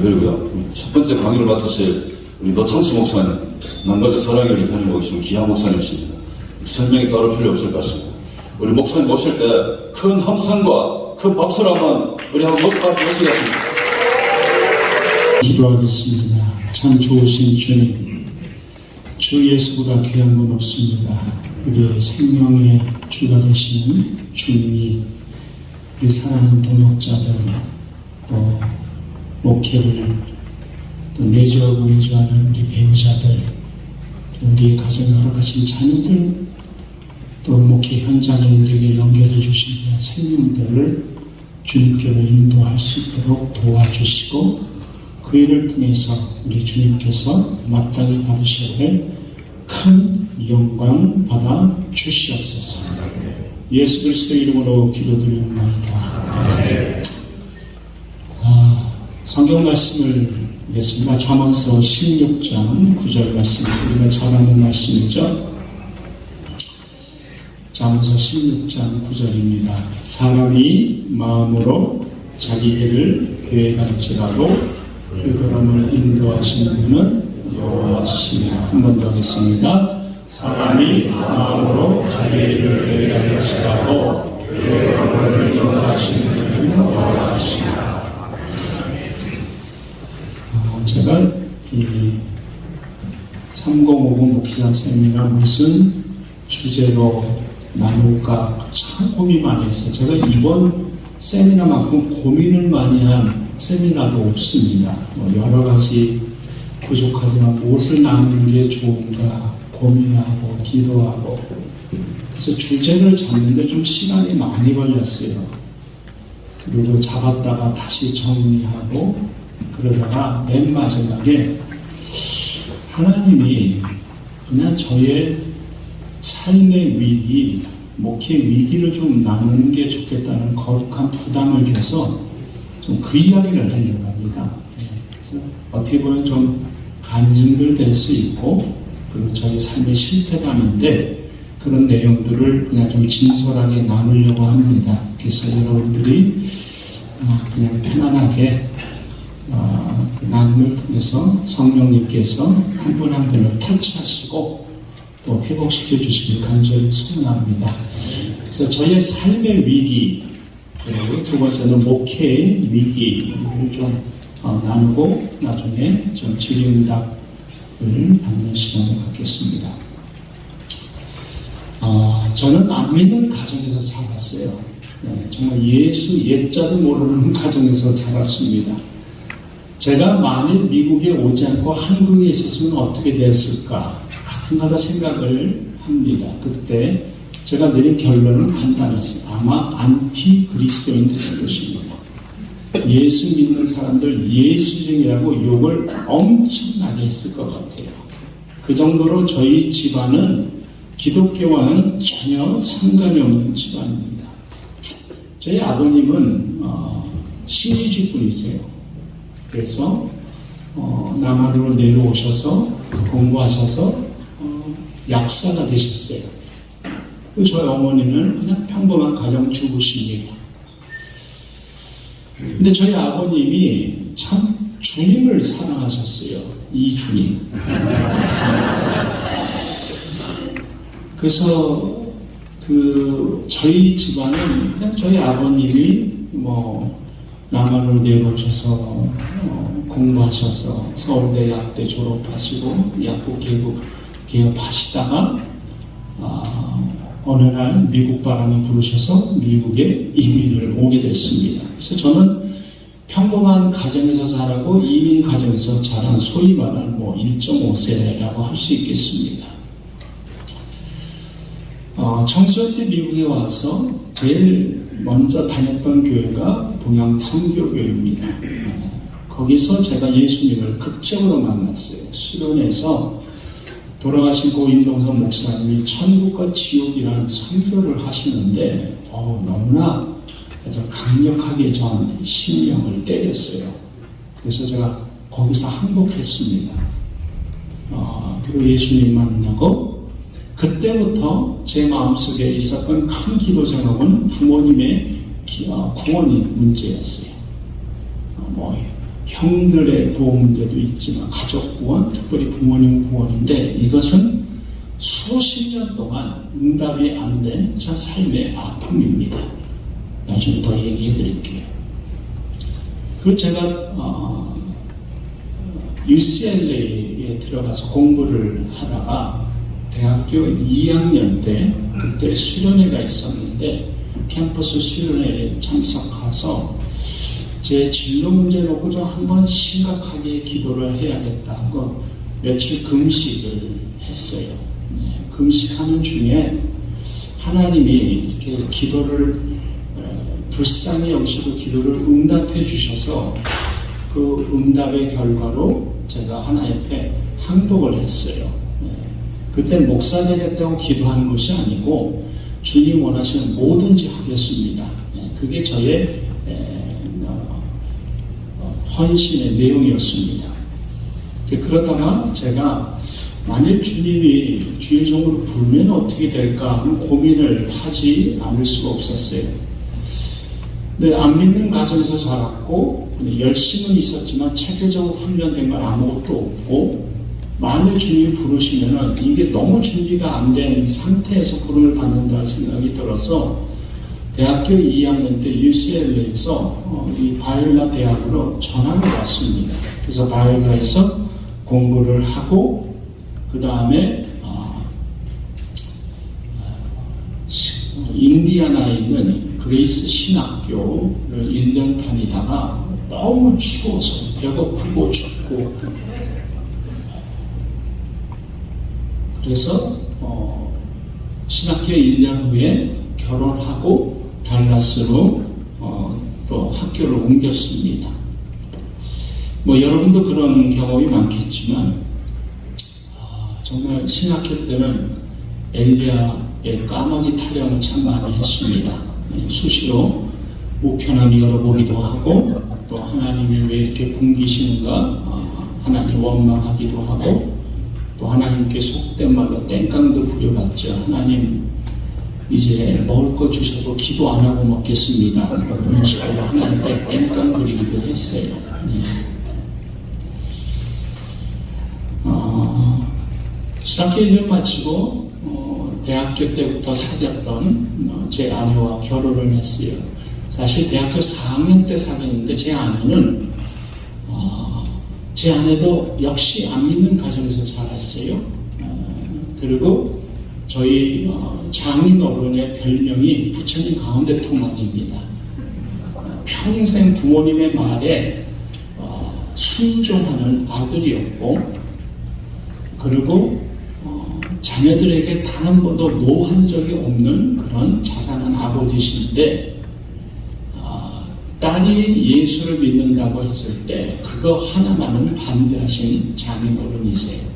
그리고요, 첫 번째 강의를 맡으실 우리 노창수 목사님, 남가주 사랑교회 다니고 계신 기하 목사님이십니다. 설명이 따로 필요 없을 것 같습니다. 우리 목사님 모실 때 큰 함성과 큰 박수로 한번 우리 한번 모시겠습니다. 기도하겠습니다. 참 좋으신 주님, 주 예수보다 귀한 분 없습니다. 우리의 생명의 주가 되시는 주님이 우리 사랑하는 동역자들, 또 목회를 또 내주하고 외주하는 우리 배우자들, 우리의 가정에 허락하신 자녀들, 또 목회 현장에 우리에게 연결해 주신 생명들을 주님께로 인도할 수 있도록 도와주시고, 그 일을 통해서 우리 주님께서 마땅히 받으셔야 될 큰 영광 받아 주시옵소서. 예수 그리스도의 이름으로 기도드리옵나이다. 성경 말씀을 보겠습니다. 잠언서 16장 9절 말씀, 우리가 잘 아는 말씀이죠. 잠언서 16장 9절입니다. 사람이 마음으로 자기 일을 계획할지라도 그 걸음을 인도하시는 분은 여호와시니라. 한 번 더 하겠습니다. 사람이 마음으로 자기 일을 계획할지라도 그 걸음을 인도하시는 분은 여호와시니라. 제가 이 3050 목회자 세미나 무슨 주제로 나눌까 참 고민 많이 했어요. 제가 이번 세미나만큼 고민을 많이 한 세미나도 없습니다. 여러 가지 부족하지만 무엇을 나누는 게 좋은가 고민하고 기도하고, 그래서 주제를 잡는데 좀 시간이 많이 걸렸어요. 그리고 잡았다가 다시 정리하고 그러다가 맨 마지막에 하나님이 그냥 저의 삶의 위기, 목회 위기를 좀 나누는 게 좋겠다는 거룩한 부담을 줘서 좀 그 이야기를 하려고 합니다. 그래서 어떻게 보면 좀 간증들 될 수 있고, 그리고 저희 삶의 실패담인데 그런 내용들을 그냥 좀 진솔하게 나누려고 합니다. 그래서 여러분들이 그냥 편안하게 그 나눔을 통해서 성령님께서 한 분 한 분을 터치하시고 또 회복시켜 주시길 간절히 소원합니다. 그래서 저의 삶의 위기, 그리고 두 번째는 목회의 위기를 좀 나누고 나중에 좀 질의응답을 받는 시간을 갖겠습니다. 저는 안 믿는 가정에서 자랐어요. 정말 예수 옛자도 모르는 가정에서 자랐습니다. 제가 만일 미국에 오지 않고 한국에 있었으면 어떻게 되었을까 가끔가다 생각을 합니다. 그때 제가 내린 결론은 간단했어요. 아마 안티 그리스도인 됐을 것입니다. 예수 믿는 사람들 예수쟁이라고 욕을 엄청나게 했을 것 같아요. 그 정도로 저희 집안은 기독교와는 전혀 상관이 없는 집안입니다. 저희 아버님은 신의주 분이세요. 그래서 남한으로 내려오셔서 공부하셔서 약사가 되셨어요. 저희 어머니는 그냥 평범한 가정주부십니다. 근데 저희 아버님이 참 주님을 사랑하셨어요. 이 주님. 그래서 저희 집안은 그냥 저희 아버님이 남한으로 내려오셔서 공부하셔서 서울대 약대 졸업하시고 약국 개업하시다가 어느 날 미국 바람이 부르셔서 미국에 이민을 오게 됐습니다. 그래서 저는 평범한 가정에서 자라고 이민 가정에서 자란 소위 말하는 1.5세라고 할 수 있겠습니다. 청소년 때 미국에 와서 제일 먼저 다녔던 교회가 동양 선교교회입니다. 거기서 제가 예수님을 극적으로 만났어요. 수련회에서 돌아가신 고 임동선 목사님이 천국과 지옥이라는 선교를 하시는데 너무나 아주 강력하게 저한테 심령을 때렸어요. 그래서 제가 거기서 항복했습니다. 그리고 예수님 만나고 그때부터 제 마음속에 있었던 큰 기도 제목은 부모님의 구원이 문제였어요. 형들의 구원 문제도 있지만 가족 구원, 특별히 부모님 구원인데 이것은 수십 년 동안 응답이 안 된 제 삶의 아픔입니다. 나중에 더 얘기해 드릴게요. 그 제가 UCLA에 들어가서 공부를 하다가 대학교 2학년 때 그때 수련회가 있었는데 캠퍼스 수련회에 참석해서 제 진로 문제 놓고 좀 한번 심각하게 기도를 해야겠다고 며칠 금식을 했어요. 금식하는 중에 하나님이 이렇게 기도를 불쌍히 여기시고 기도를 응답해 주셔서 그 응답의 결과로 제가 하나님께 항복을 했어요. 그때 목사 되겠다고 기도하는 것이 아니고 주님 원하시면 뭐든지 하겠습니다. 그게 저의 헌신의 내용이었습니다. 그러다가 제가 만일 주님이 주의 종으로 부르면 어떻게 될까 하는 고민을 하지 않을 수가 없었어요. 근데 안 믿는 가정에서 자랐고 열심은 있었지만 체계적으로 훈련된 건 아무것도 없고 만일 주님이 부르시면 이게 너무 준비가 안 된 상태에서 부름을 받는다는 생각이 들어서 대학교 2학년 때 UCLA에서 이 바이올라 대학으로 전학을 갔습니다. 그래서 바이올라에서 공부를 하고 그 다음에 인디아나에 있는 그레이스 신학교를 1년 다니다가 너무 추워서 배고프고 춥고 그래서 신학교 1년 후에 결혼하고 달라스로 또 학교를 옮겼습니다. 뭐 여러분도 그런 경험이 많겠지만 정말 신학교 때는 엘리야의 까마귀 타령을 참 많이 했습니다. 수시로 우편함이 열어보기도 하고 또 하나님이 왜 이렇게 굶기시는가 하나님 원망하기도 하고 또 하나님께 속된 말로 땡깡도 부려봤죠. 하나님 이제 먹을 거 주셔도 기도 안 하고 먹겠습니다. 그런 식으로 하나님께 땡깡 부리기도 했어요. 신학교 1년 마치고 대학교 때부터 사귀었던 제 아내와 결혼을 했어요. 사실 대학교 4학년 때 사귀었는데 제 아내는 제 아내도 역시 안 믿는 가정에서 자랐어요. 그리고 저희 장인 어른의 별명이 부처님 가운데 통학입니다. 평생 부모님의 말에 순종하는 아들이었고 그리고 자녀들에게 단 한 번도 노한 적이 없는 그런 자상한 아버지신데 딸이 예수를 믿는다고 했을 때 그거 하나만은 반대하신 장인어른이세요.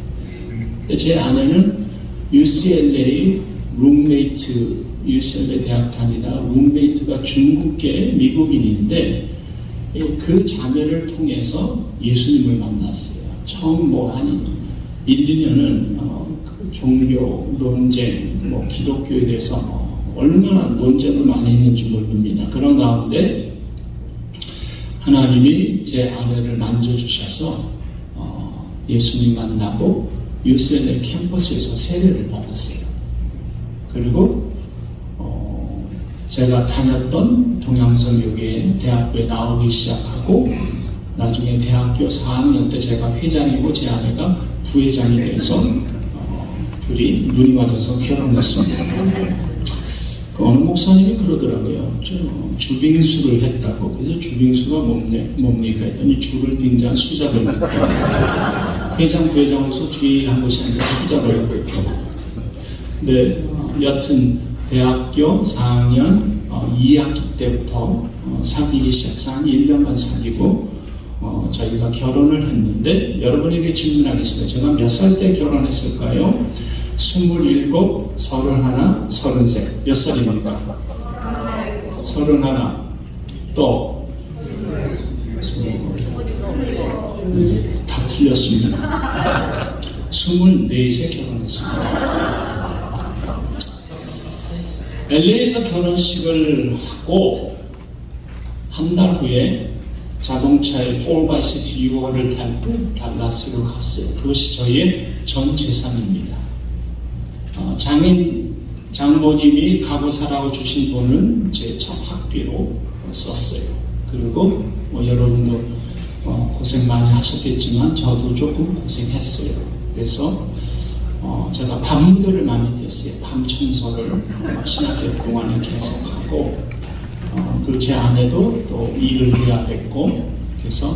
제 아내는 UCLA 룸메이트, UCLA 대학 다니다 룸메이트가 중국계 미국인인데 그 자매를 통해서 예수님을 만났어요. 처음 한 1, 2년은 종교 논쟁, 기독교에 대해서 얼마나 논쟁을 많이 했는지 모릅니다. 그런 가운데 하나님이 제 아내를 만져주셔서 예수님 만나고 UCLA 캠퍼스에서 세례를 받았어요. 그리고 제가 다녔던 동양성교회 대학교에 나오기 시작하고 나중에 대학교 4학년 때 제가 회장이고 제 아내가 부회장이 돼서 둘이 눈이 맞아서 결혼했습니다. 그 어느 목사님이 그러더라고요. 주빙수를 했다고. 그래서 주빙수가 뭡니까 했더니 주를 빙자한 수작을 회장, 부회장으로서 주의를 한 것이 아니라 수작을 하고 있고. 근데 여튼 대학교 4학년 2학기 때부터 사귀기 시작해서 한 1년만 사귀고 저희가 결혼을 했는데 여러분에게 질문하겠습니다. 제가 몇 살 때 결혼했을까요? 27, 31, 33. 몇 살입니까? 31. 또 다 틀렸습니다. 24세 결혼했습니다. LA에서 결혼식을 하고 한 달 후에 자동차의 4x6 유어를 달고 달라스로 갔어요. 그것이 저희의 전 재산입니다. 장모님이 가구 사라고 주신 돈은 제 첫 학비로 썼어요. 그리고 여러분도 고생 많이 하셨겠지만 저도 조금 고생했어요. 그래서 제가 밤 무대를 많이 뛰었어요. 밤 청소를 신학교 동안에 계속하고 그리고 제 아내도 또 일을 해야 됐고 그래서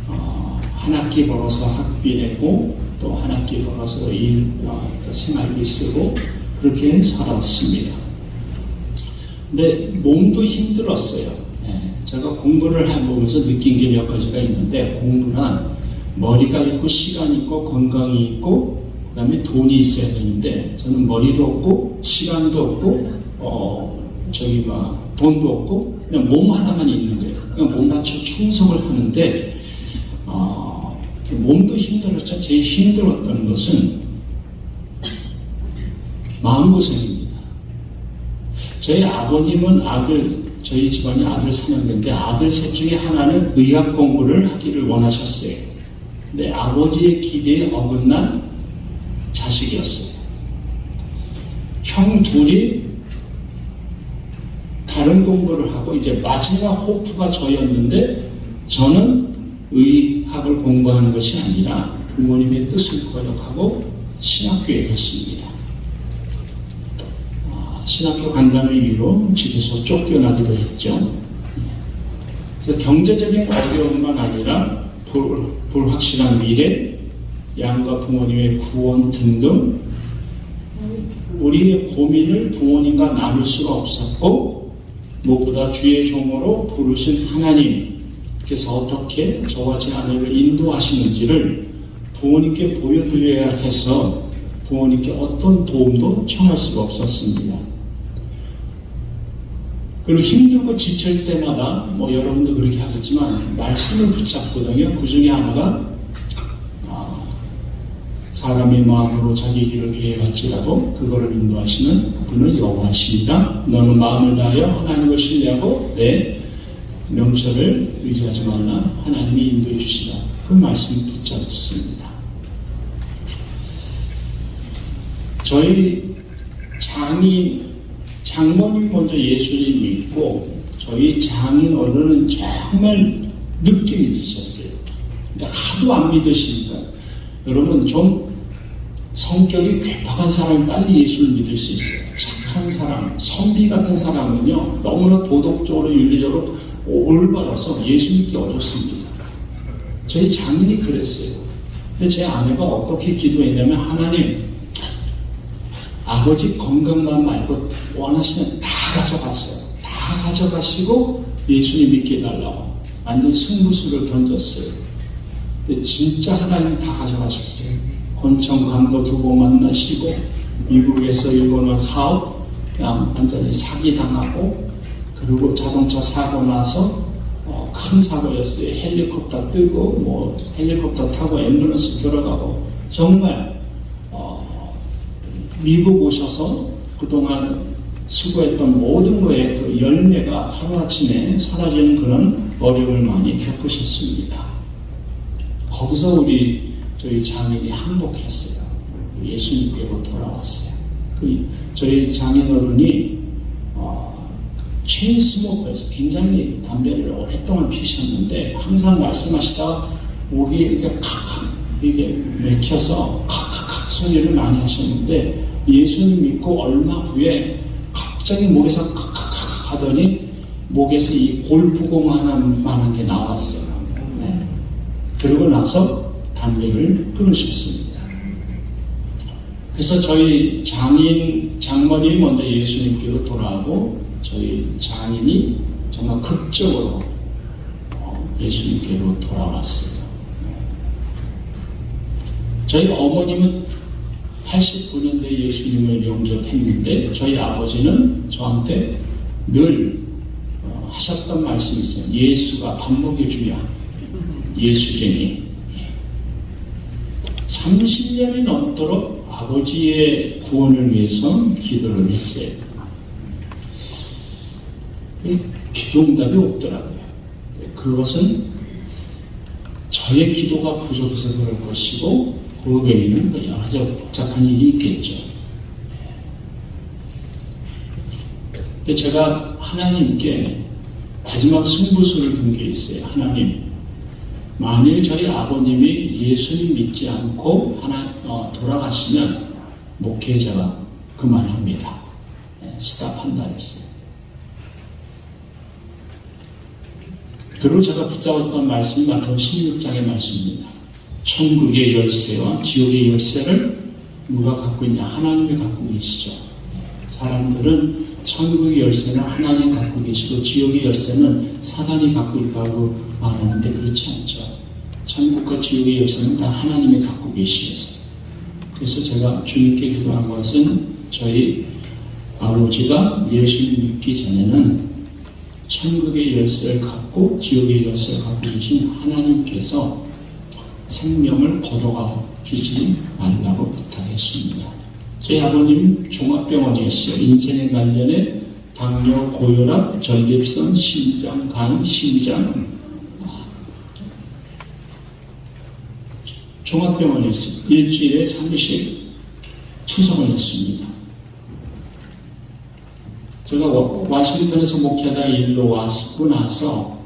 한 학기 벌어서 학비 내고 또 한 학기 벌어서 생활비 쓰고 그렇게 살았습니다. 근데 몸도 힘들었어요. 제가 공부를 해보면서 느낀 게 몇 가지가 있는데 공부란 머리가 있고 시간이 있고 건강이 있고 그 다음에 돈이 있어야 되는데 저는 머리도 없고 시간도 없고 돈도 없고 그냥 몸 하나만 있는 거예요. 그냥 몸 맞춰 충성을 하는데 몸도 힘들었죠. 제일 힘들었던 것은 마음고생입니다. 저희 아버님은 저희 집안이 아들 3명인데 아들 셋 중에 하나는 의학 공부를 하기를 원하셨어요. 근데 아버지의 기대에 어긋난 자식이었어요. 형 둘이 다른 공부를 하고 이제 마지막 호프가 저였는데 저는 의학을 공부하는 것이 아니라 부모님의 뜻을 거역하고 신학교에 갔습니다. 신학교 간다는 이유로 집에서 쫓겨나기도 했죠. 그래서 경제적인 어려움만 아니라 불확실한 미래, 양가 부모님의 구원 등등 우리의 고민을 부모님과 나눌 수가 없었고 무엇보다 주의 종으로 부르신 하나님께서 어떻게 저와 제 아내를 인도하시는지를 부모님께 보여드려야 해서 부모님께 어떤 도움도 청할 수가 없었습니다. 그리고 힘들고 지칠 때마다 여러분도 그렇게 하겠지만 말씀을 붙잡거든요. 그 중에 하나가 사람의 마음으로 자기 길을 계획할지라도 그거를 인도하시는 그는 여호와시니라. 너는 마음을 다하여 하나님을 신뢰하고 내 명철을 의지하지 말라. 하나님이 인도해 주시라. 그 말씀을 붙잡습니다. 저희 장모님 먼저 예수님 믿고 저희 장인 어른은 정말 늦게 믿으셨어요. 근데 하도 안 믿으시니까 여러분 좀 성격이 괴팍한 사람이 빨리 예수를 믿을 수 있어요. 착한 사람, 선비 같은 사람은요 너무나 도덕적으로 윤리적으로 올바라서 예수 믿기 어렵습니다. 저희 장인이 그랬어요. 근데 제 아내가 어떻게 기도했냐면 하나님 아버지 건강만 말고 원하시면 다 가져갔어요. 다 가져가시고 예수님 믿게 해달라고 완전 승부수를 던졌어요. 근데 진짜 하나님 다 가져가셨어요. 권총 강도 두고 만나시고 미국에서 일본한 사업 그냥 완전히 사기당하고 그리고 자동차 사고 나서 큰 사고였어요. 헬리콥터 뜨고 헬리콥터 타고 앰뷸런스 들어가고 정말 미국 오셔서 그동안 수고했던 모든 거에 그 열매가 하루아침에 사라지는 그런 어려움을 많이 겪으셨습니다. 거기서 저희 장인이 항복했어요. 예수님께로 돌아왔어요. 저희 장인 어른이 체인스모커에서 굉장히 담배를 오랫동안 피셨는데 항상 말씀하시다가 목이 이렇게 이게 맥혀서 칵칵칵 소리를 많이 하셨는데 예수님 믿고 얼마 후에 갑자기 목에서 칵칵칵 하더니 목에서 이 골프공 하나만한 게 나왔어요. 네. 그러고 나서 담배를 끊으셨습니다. 그래서 저희 장모님이 먼저 예수님께로 돌아오고 저희 장인이 정말 극적으로 예수님께로 돌아왔어요. 저희 어머님은 89년도에 예수님을 영접했는데 저희 아버지는 저한테 늘 하셨던 말씀이 있어요. 예수가 밥 먹여주냐. 예수쟁이. 30년이 넘도록 아버지의 구원을 위해서 기도를 했어요. 기도 응답이 없더라고요. 그것은 저의 기도가 부족해서 그럴 것이고 그 외에는 또 여러 가지 복잡한 일이 있겠죠. 근데 제가 하나님께 마지막 승부수를 둔 게 있어요. 하나님, 만일 저희 아버님이 예수님 믿지 않고 돌아가시면 목회자가 그만합니다. 스탑한다 그랬어요. 그리고 제가 붙잡았던 말씀이 마태복음 16장의 말씀입니다. 천국의 열쇠와 지옥의 열쇠를 누가 갖고 있냐? 하나님이 갖고 계시죠. 사람들은 천국의 열쇠는 하나님이 갖고 계시고 지옥의 열쇠는 사단이 갖고 있다고 말하는데 그렇지 않죠. 천국과 지옥의 열쇠는 다 하나님이 갖고 계시면서. 그래서 제가 주님께 기도한 것은 저희 아버지가 예수님 믿기 전에는 천국의 열쇠를 갖고 지옥의 열쇠를 갖고 계신 하나님께서 생명을 거둬가 주지 말라고 부탁했습니다. 제 아버님 종합병원이었어요. 인생에 관련해 당뇨, 고혈압, 전립선, 심장, 간, 심장 종합병원이었어요. 일주일에 3일씩 투석을 했습니다. 제가 워싱턴에서 목회하다 일로 왔고 나서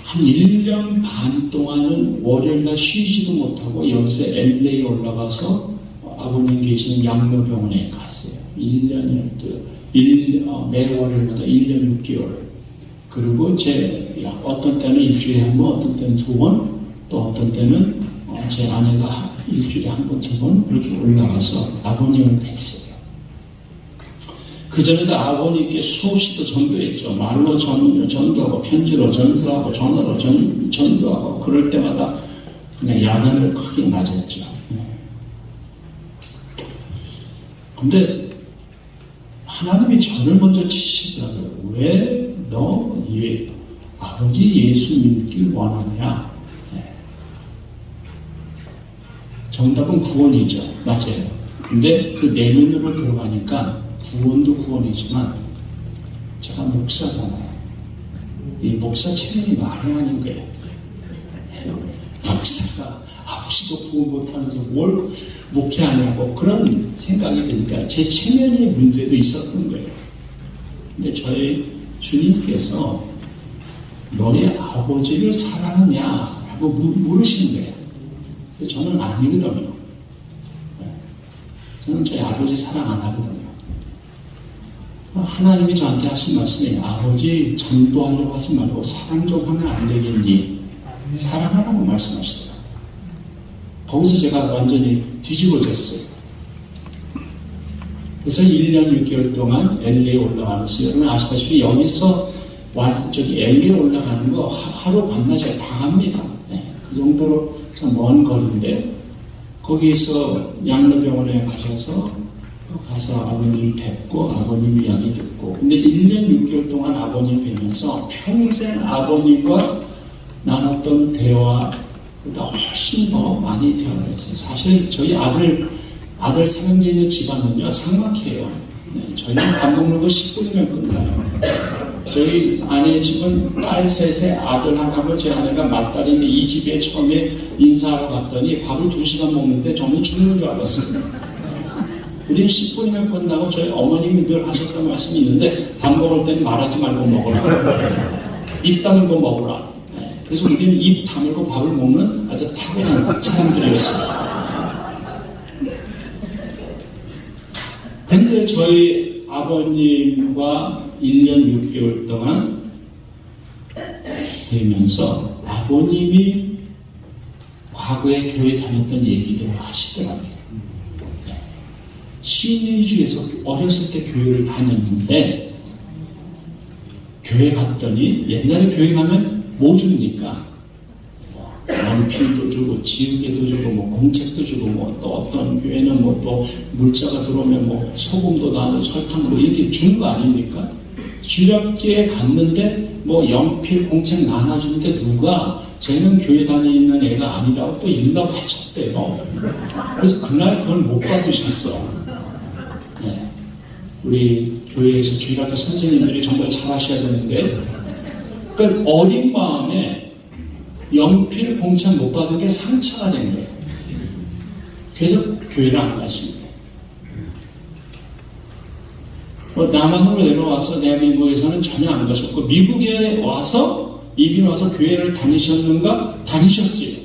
한 1년 반 동안은 월요일날 쉬지도 못하고 여기서 LA에 올라가서 아버님 계신 양로병원에 갔어요. 1년, 매 월요일마다 1년 6개월. 그리고 어떤 때는 일주일에 한 번, 어떤 때는 2번, 또 어떤 때는 제 아내가 일주일에 한 번, 2번 이렇게 올라가서 아버님을 뵀어요. 그전에도 아버님께 수없이 또 전도했죠. 말로 전도하고 편지로 전도하고 전화로 전도하고 그럴 때마다 그냥 야단을 크게 맞았죠. 근데 하나님이 저를 먼저 치시더라고요. 왜 너 아버지 예수 믿길 원하냐? 정답은 구원이죠. 맞아요. 근데 그 내면으로 들어가니까 구원도 구원이지만 제가 목사잖아요. 이 목사 체면이 말이 아닌 거예요. 목사가 아버지도 구원 못하면서 뭘 목회하냐고 그런 생각이 드니까 제 체면의 문제도 있었던 거예요. 근데 저희 주님께서 너희 아버지를 사랑하냐라고 물으시는 거예요. 근데 저는 아니거든요. 저는 저희 아버지 사랑 안 하거든요. 하나님이 저한테 하신 말씀이 아버지 전도하려고 하지 말고 사랑 좀 하면 안 되겠니? 사랑하라고 말씀하시더라고요. 거기서 제가 완전히 뒤집어졌어요. 그래서 1년 6개월 동안 LA에 올라가면서 여러분 아시다시피 여기서 LA에 올라가는 거 하루 반나절 다 갑니다. 그 정도로 좀 먼 거리인데 거기서 양로병원에 가셔서 아버님 뵙고 아버님 이야기 듣고 근데 1년 6개월 동안 아버님 뵈면서 평생 아버님과 나눴던 대화보다 훨씬 더 많이 대화를 했어요. 사실 저희 아들 사랑에 있는 집안은요 삭막해요. 저희는 밥 먹는 거 10분이면 끝나요. 저희 아내 집은 딸 셋에 아들 하나고 제 아내가 맏딸인데 이 집에 처음에 인사하러 갔더니 밥을 2시간 먹는데 저는 죽는 줄 알았어요. 우리는 10분이면 끝나고 저희 어머님이 늘 하셨던 말씀이 있는데 밥 먹을 때는 말하지 말고 먹으라. 입 다물고 먹으라. 그래서 우리는 입 다물고 밥을 먹는 아주 타고난 사람들이었어요. 근데 저희 아버님과 1년 6개월 동안 되면서 아버님이 과거에 교회 다녔던 얘기들을 하시더라고요. 신의주에서 어렸을 때 교회를 다녔는데 교회 갔더니 옛날에 교회 가면 뭐 줍니까? 연필도 주고 지우개도 주고 뭐 공책도 주고 뭐 또 어떤 교회는 뭐 또 물자가 들어오면 뭐 소금도 나누고 설탕 뭐 이렇게 주는 거 아닙니까? 주렵게 갔는데 뭐 연필 공책 나눠주는데 누가 쟤는 교회 다니는 애가 아니라고 또 일러 바쳤대요. 그래서 그날 그걸 못 받으셨어. 우리 교회에서 주일학교 선생님들이 정말 잘하셔야 되는데 그 어린 마음에 연필 공천 못 받은 게 상처가 된 거예요. 그래서 교회를 안 가십니다. 남한으로 내려와서 대한민국에서는 전혀 안 가셨고, 미국에 와서 이민 와서 교회를 다니셨는가? 다니셨어요.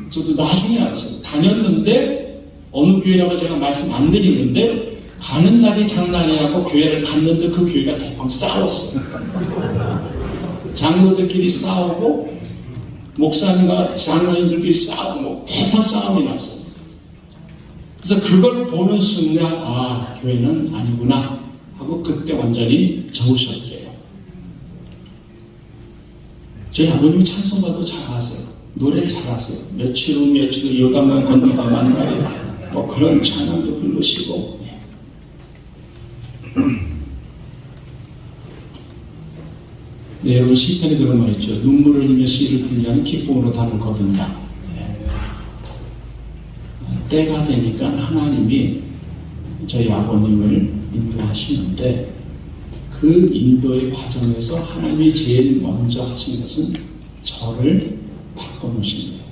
저도 나중에 알았어요. 다녔는데 어느 교회라고 제가 말씀 안 드리는데 가는 날이 장날이라고 교회를 갔는데 그 교회가 대빵 싸웠어요. 장로들끼리 싸우고 목사님과 장로인들끼리 싸우고 대판 싸움이 났어요. 그래서 그걸 보는 순간 아, 교회는 아니구나 하고 그때 완전히 접으셨대요. 저희 아버님이 찬송가도 잘하세요. 노래 잘하세요. 며칠 후 며칠 후 요단강 건너가 만나요. 뭐 그런 찬양도 부르시고. 네, 여러분 시편에 그런 말 있죠. 눈물을 흘리며 씨를 풀자는 기쁨으로 단을 거둔다. 때가 되니까 하나님이 저희 아버님을 인도하시는데 그 인도의 과정에서 하나님이 제일 먼저 하신 것은 저를 바꿔놓으신 거예요.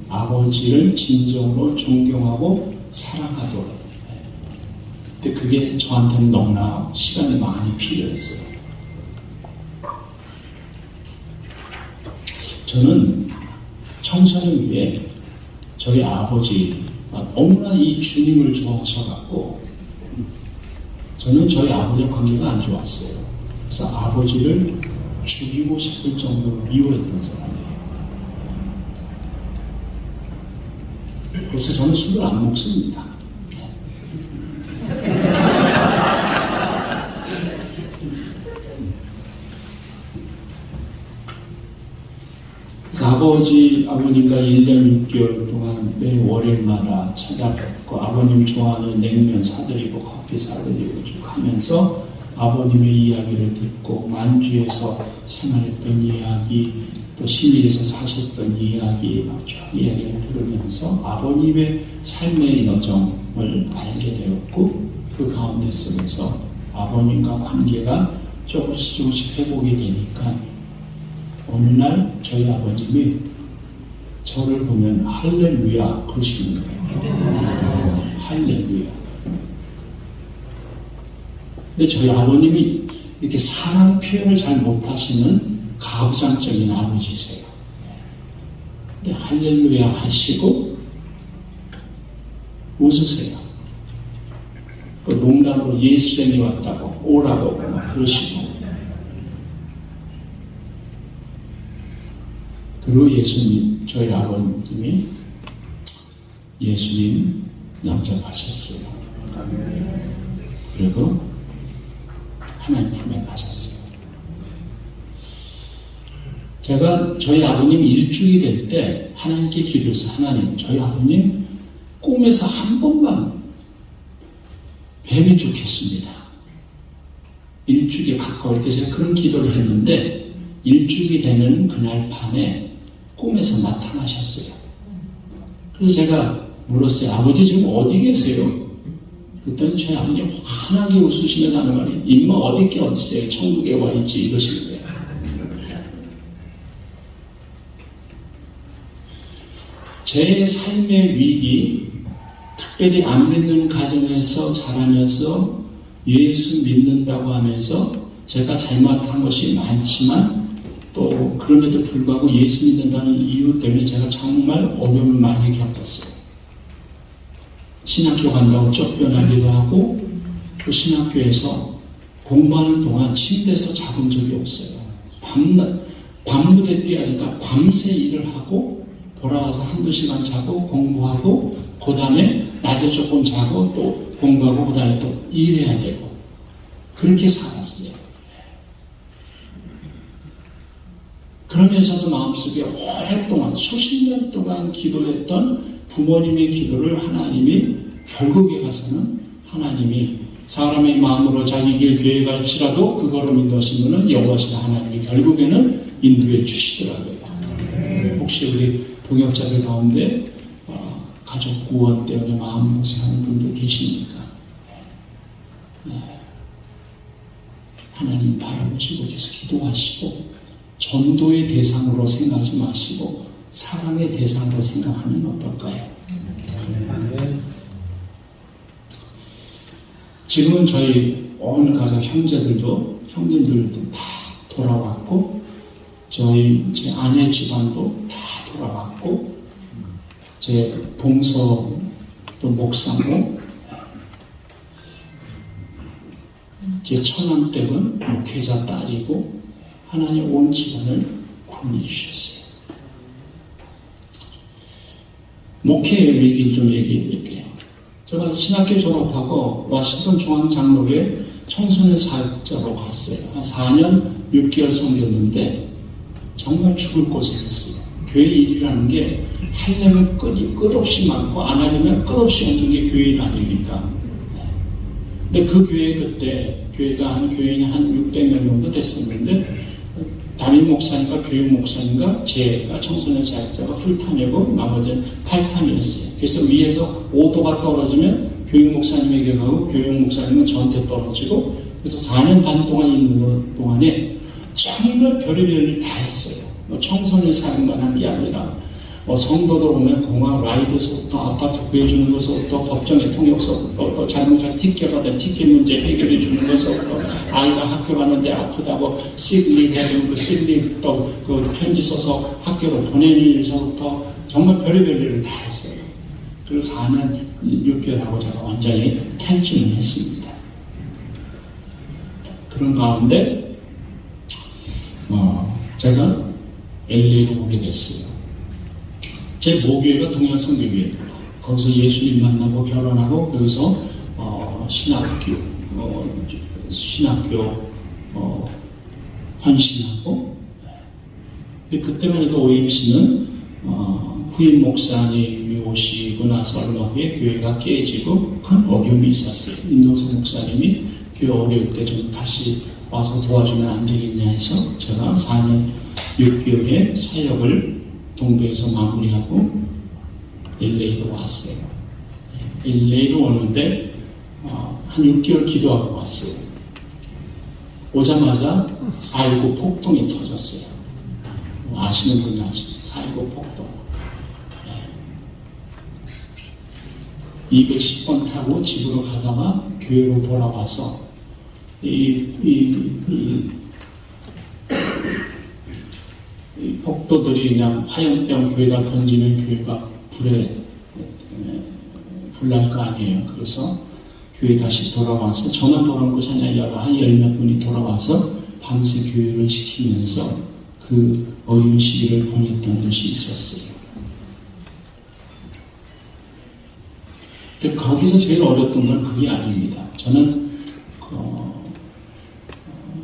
아버지를 진정으로 존경하고 사랑하도록. 근데 그게 저한테는 너무나 시간이 많이 필요했어요. 저는 청소년기에 저희 아버지가 너무나 이 주님을 좋아하셔갖고 저는 저희 아버지와 관계가 안 좋았어요. 그래서 아버지를 죽이고 싶을 정도로 미워했던 사람이에요. 그래서 저는 술을 안 먹습니다. 그래서 아버님과 1년 6개월 동안 매 월요일마다 찾아뵙고 아버님 좋아하는 냉면 사드리고 커피 사드리고 쭉 하면서 아버님의 이야기를 듣고 만주에서 생활했던 이야기 또 시민에서 사셨던 이야기 막 쭉 이야기를 들으면서 아버님의 삶의 여정을 알게 되었고 그 가운데 속에서 아버님과 관계가 조금씩 회복이 되니까 어느 날 저희 아버님이 저를 보면 할렐루야 그러시는 거예요. 할렐루야. 근데 저희 아버님이 이렇게 사랑 표현을 잘 못하시는 가부장적인 아버지세요. 근데 할렐루야 하시고 웃으세요. 또 농담으로 예수님이 왔다고 오라고 그러시고 그리고 예수님, 저희 아버님이 예수님 영접하셨어요. 그리고 하나님 품에 가셨어요. 제가 저희 아버님 일주일이 될 때 하나님께 기도해서 하나님, 저희 아버님 꿈에서 한 번만 뵈면 좋겠습니다. 일주일에 가까울 때 제가 그런 기도를 했는데 일주일이 되는 그날 밤에 꿈에서 나타나셨어요. 그래서 제가 물었어요. 아버지 지금 어디 계세요? 그랬더니 저희 아버님 환하게 웃으시면서 하는 말이 임마 어디 있어요? 천국에 와 있지 이러시는 거예요. 제 삶의 위기, 특별히 안 믿는 가정에서 자라면서 예수 믿는다고 하면서 제가 잘못한 것이 많지만 또 그럼에도 불구하고 예수 믿는다는 이유 때문에 제가 정말 어려움을 많이 겪었어요. 신학교 간다고 쫓겨나기도 하고 또 신학교에서 공부하는 동안 침대에서 자본 적이 없어요. 밤무대 뛰어니까 밤새 일을 하고 돌아와서 한두 시간 자고 공부하고 그 다음에 낮에 조금 자고 또 공부하고 그 다음에 또 일해야 되고 그렇게 살았어요. 그러면서도 마음속에 오랫동안 수십 년 동안 기도했던 부모님의 기도를 하나님이 결국에 가서는 하나님이 사람의 마음으로 자기 길 계획할지라도 그거로 인도하시면은 여호와시는 하나님이 결국에는 인도해 주시더라고요. 혹시 우리 동역자들 가운데 가족 구원 때문에 마음 고생하는 분들 계십니까? 하나님 바라보시고 계속 기도하시고 전도의 대상으로 생각하지 마시고 사랑의 대상으로 생각하면 어떨까요? 지금은 저희 온 가족 형님들도 다 돌아왔고, 제 아내 집안도 다 돌아왔고, 제 동서도 목사고, 제 처남댁은 목회자 딸이고, 하나님 온 집안을 구원해 주셨어요. 목회의 위기를 좀 얘기해 드릴게요. 제가 신학교 졸업하고 워싱턴 중앙장로교회 청소년 사역자로 갔어요. 한 4년 6개월 섬겼는데 정말 죽을 고생했어요. 교회 일이라는 게 하려면 끝없이 많고 안 하려면 끝없이 없는 게 교회 일 아닙니까? 근데 그 교회 그때 교회가 교인이 한 600명 정도 됐었는데 담임 목사님과 교육 목사님과 제가 청소년 사역자가 풀타임이고 나머지는 팔타임이었어요. 그래서 위에서 5도가 떨어지면 교육 목사님에게 가고 교육 목사님은 저한테 떨어지고, 그래서 4년 반 동안 있는 동안에 정말 별의별 일 다 했어요. 청소년 사역만 한 게 아니라 성도들 오면 공항 라이드서부터 아파트 구해주는 것부터 법정의 통역서부터 또 잘못한 티켓 받은 티켓 문제 해결해 주는 것부터 아이가 학교 가는데 아프다고 시드립 해야 되는 그 시드립 또 그 편지 써서 학교로 보내는 일서부터 정말 별의별 일을 다 했어요. 그래서 4년 6개월하고 제가 완전히 탈진을 했습니다. 그런 가운데 제가 LA로 오게 됐어요. 제 모교회가 동양성교회입니다. 거기서 예수님 만나고 결혼하고 거기서 신학교 헌신하고. 근데 그때만 해도 OMC는 후임 목사님이 오시고 나서 얼마 후에 교회가 깨지고 큰 어려움이 있었어요. 임노수 목사님이 교회 어려울 때 좀 다시 와서 도와주면 안 되겠냐 해서 제가 4년 6개월의 사역을 동부에서 마무리하고 LA로 왔어요. LA로 오는데 한 6개월 기도하고 왔어요. 오자마자 4.19 폭동이 터졌어요. 아시는 분이 아시죠? 4.19 폭동. 210번 타고 집으로 가다가 교회로 돌아와서 이 폭도들이 그냥 화염병 교회에다 던지면 교회가 불날 거 아니에요. 그래서 교회 다시 돌아와서 저만 돌아온 것이 아니라 한 10몇 분이 돌아와서 밤새 교회를 지키면서 그 어려운 시기를 보냈던 것이 있었어요. 근데 거기서 제일 어렸던 건 그게 아닙니다. 저는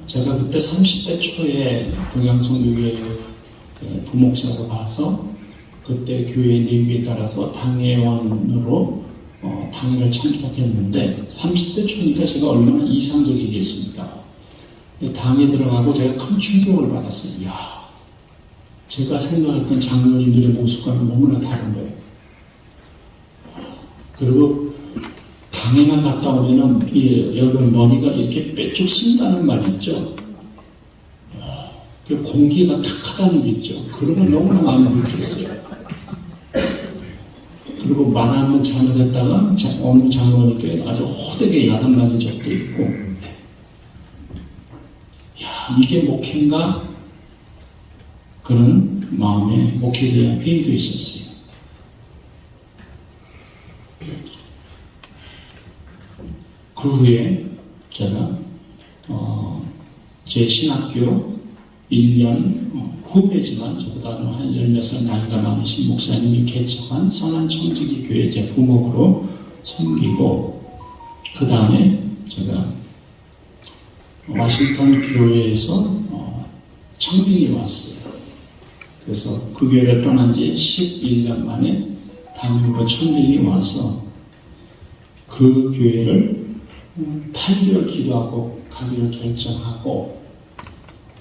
제가 그때 30대 초에 동양성교회 부목사로 가서 그때 교회 내규에 따라서 당회원으로 당회를 참석했는데 30대 초니까 제가 얼마나 이상적이겠습니까? 당에 들어가고 제가 큰 충격을 받았어요. 이야, 제가 생각했던 장로님들의 모습과는 너무나 다른 거예요. 그리고 당에만 갔다 오면은 여러분 머리가 이렇게 빼쭉 쓴다는 말이 있죠. 그 공기가 탁하다는 게 있죠. 그런 걸 너무나 많이 느꼈어요. 그리고 말 한번 잘못했다가 어느 장로님께 아주 호되게 야단맞은 적도 있고, 야, 이게 목회인가? 그런 마음에 목회에 대한 회의도 있었어요. 그 후에 제가 제 신학교 1년 후배지만 저보다는 한 10몇 나이가 많으신 목사님이 개척한 선한청지기 교회 제 부목으로 섬기고, 그 다음에 제가 워싱턴 교회에서 청빙이 왔어요. 그래서 그 교회를 떠난 지 11년 만에 담임으로 청빙이 와서 그 교회를 8개월 기도하고 가기로 결정하고,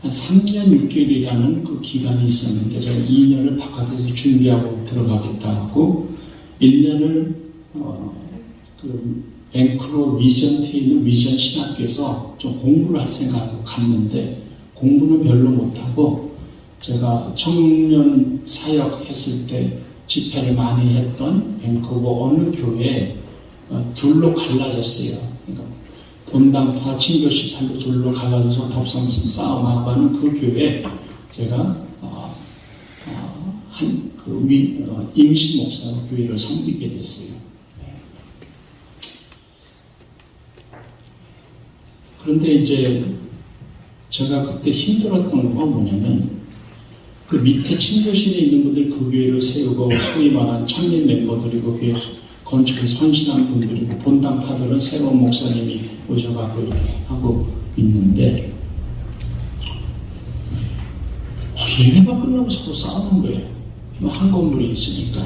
한 3년 6개월이라는 그 기간이 있었는데 제가 2년을 바깥에서 준비하고 들어가겠다 하고 1년을 그 밴쿠버 위전트에 있는 위전 신학교에서 좀 공부를 할 생각으로 갔는데 공부는 별로 못하고 제가 청년 사역 했을 때 집회를 많이 했던 밴쿠버 어느 교회에 둘로 갈라졌어요. 그러니까 본당파 친교시팔로 둘로 갈라져서 법성 싸움하고 하는 그 교회에 제가 임시 목사로 교회를 섬기게 됐어요. 그런데 이제 제가 그때 힘들었던 건 뭐냐면 그 밑에 친교실에 있는 분들 그 교회를 세우고 소위 말한 청년 멤버들이고 교회 건축에 선신한 분들이고 본당파들은 새로운 목사님이 오셔가지고 이렇게 하고 있는데 예배가 끝나고 서로 싸우는 거예요. 한 건물이 있으니까.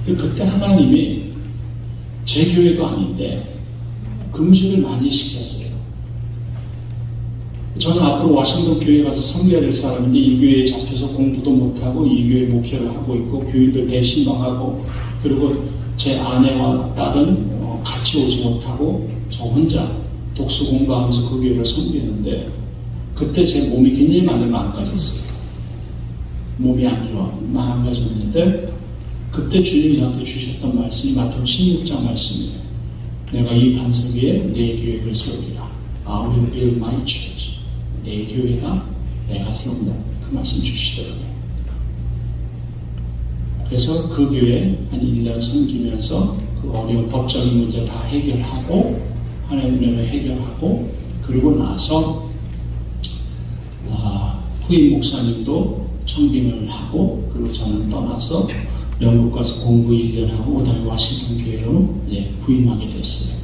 그때 하나님이 제 교회도 아닌데 금식을 많이 시켰어요. 저는 앞으로 와싱턴 교회 가서 섬겨야 될 사람인데 이 교회에 잡혀서 공부도 못하고 이 교회 목회를 하고 있고 교인들 대신망하고 그리고 제 아내와 딸은 같이 오지 못하고 저 혼자 독서 공부하면서 그 교회를 섬기는데 그때 제 몸이 굉장히 많이 망가졌어요. 몸이 안 좋아 망가졌는데 그때 주님이 저한테 주셨던 말씀이 마태복음 16장 말씀이에요. 내가 이 반석 위에 내 교회를 세우리라. I will build my church. 내 교회다 내가 세운다. 그 말씀 주시더라고요. 그래서 그 교회 한 1년 섬기면서 그 어려운 법적인 문제 다 해결하고 하나님의 은혜로 해결하고 그리고 나서 후임 목사님도 청빙을 하고 그리고 저는 떠나서 영국 가서 공부 1년 하고 그다음에 워싱턴 교회로 부임하게 됐어요.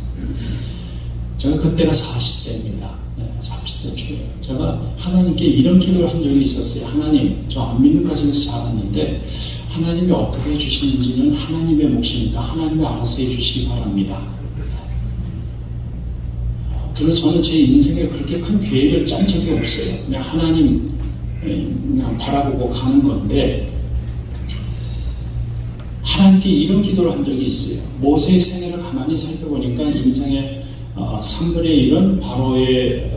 제가 그때가 40대입니다. 40대 초에 제가 하나님께 이런 기도를 한 적이 있었어요. 하나님, 저 안 믿는 가정에서 자랐는데 하나님이 어떻게 해주시는지는 하나님의 몫이니까 하나님이 알아서 해주시기 바랍니다. 그래서 저는 제 인생에 그렇게 큰 계획을 짠 적이 없어요. 그냥 하나님 그냥 바라보고 가는 건데 하나님께 이런 기도를 한 적이 있어요. 모세의 생애를 가만히 살펴보니까 인생의 3분의 1은 바로의